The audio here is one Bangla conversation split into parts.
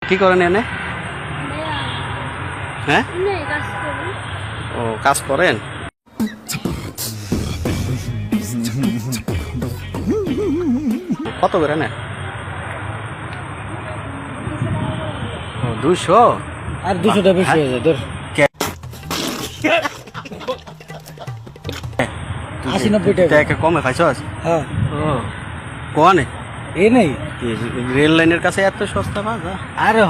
কি করেন এনে? হ্যাঁ, ও কাজ করেন। কত করে নেন? 200 আর 200টা বেশি হয়ে যায় তোর। 80-90 টাকা কমে পাইছস? হ্যাঁ ও কোনে এই নেই রেল লাইনের কাছে এত সস্তা বাজা। আরে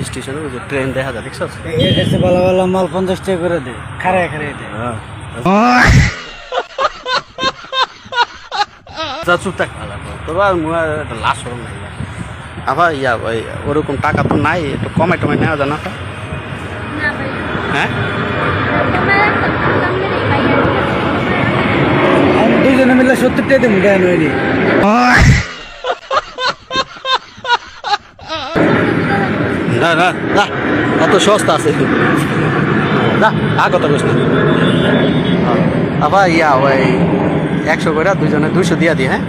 স্টেশনে ট্রেন দেখা যায় দেখছস? এসে ভালো ভালো মাল 50 টাকা করে দে, খারায় খারায় দে। চুপ থাক তোর লাশ ওরম নাই আবার ভাই ওরকম টাকা তো নাই, একটু কমাই টমাই নেওয়া যায় না? হ্যাঁ আমি দুজনে মিলে 70 টাকা দেবো দেন হয়নি। না না না অত সস্তা আছে না, কত কষ্ট আবার ওই 100 করে দুজনে 200 দিয়া দি। হ্যাঁ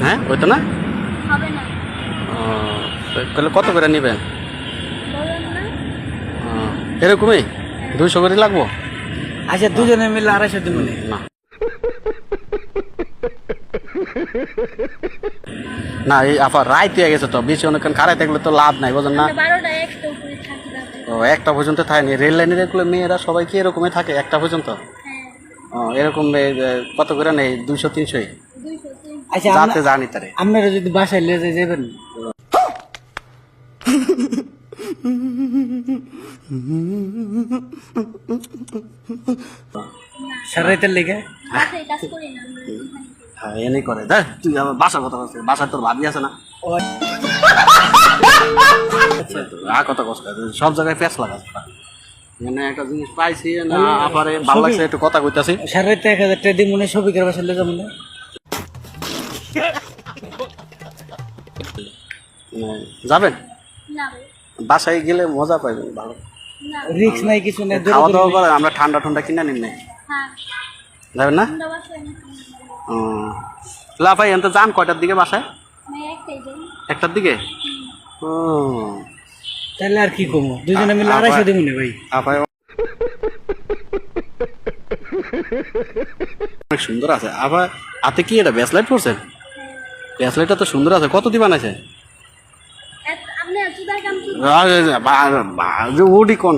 হ্যাঁ ওই তো না তাহলে কত করে নেবেন? এরকমই 200 করে লাগবো। আচ্ছা দুজনে মিলে 250 দেবো না না এই আবার রাইত হয়ে গেছে তো, বেশি অনেকক্ষণ খারাই থাকলে তো লাভ নাই, বোঝেন না? ও 1টা পর্যন্ত থাকেনি রেল লাইনের এগুলো মেয়েরা সবাই কি এরকমই থাকে 1টা পর্যন্ত? ও এরকম কত করে নেই? 200-300? আচ্ছা যাতে জানি তারে আপনারা যদি বাসায় নিয়ে যাবেন সারাইতের লেগে হ্যাঁ এনে করে দেখ তুই আমার বাসার কথা বলছিস, বাসার তোর ভাবি আছে না? কত কষ্ট সব জায়গায় পেঁচ লাগাস। মানে একটা জিনিস পাইছি না আবার ভালো লাগছে, একটু কথা কইতাছি। সারাইতে 1000 টাকা দিয়ে মনে সবিকের বাসায় নিয়ে যাবেন না? যাবেন বাসায় গেলে মজা পাইবেন, ভালো রিস্ক নাই কিছু নাই, খাওয়া দাওয়া করে আমরা ঠান্ডা ঠান্ডা কিনে নিন নাই যাবেন না? ও লাফাই এনতে যান কয়টার দিকে বাসায়? 1টার দিকে। ও তাহলে আর কি কমো, দুজনে মিলে 250 দেবো না ভাই। আপায় অনেক সুন্দর আছে। আবার হাতে কি এটা ব্যাসলাইট পড়ছেন? ব্যাসলাইটটা তো সুন্দর আছে, কত দিবান আছে? ওডি কোন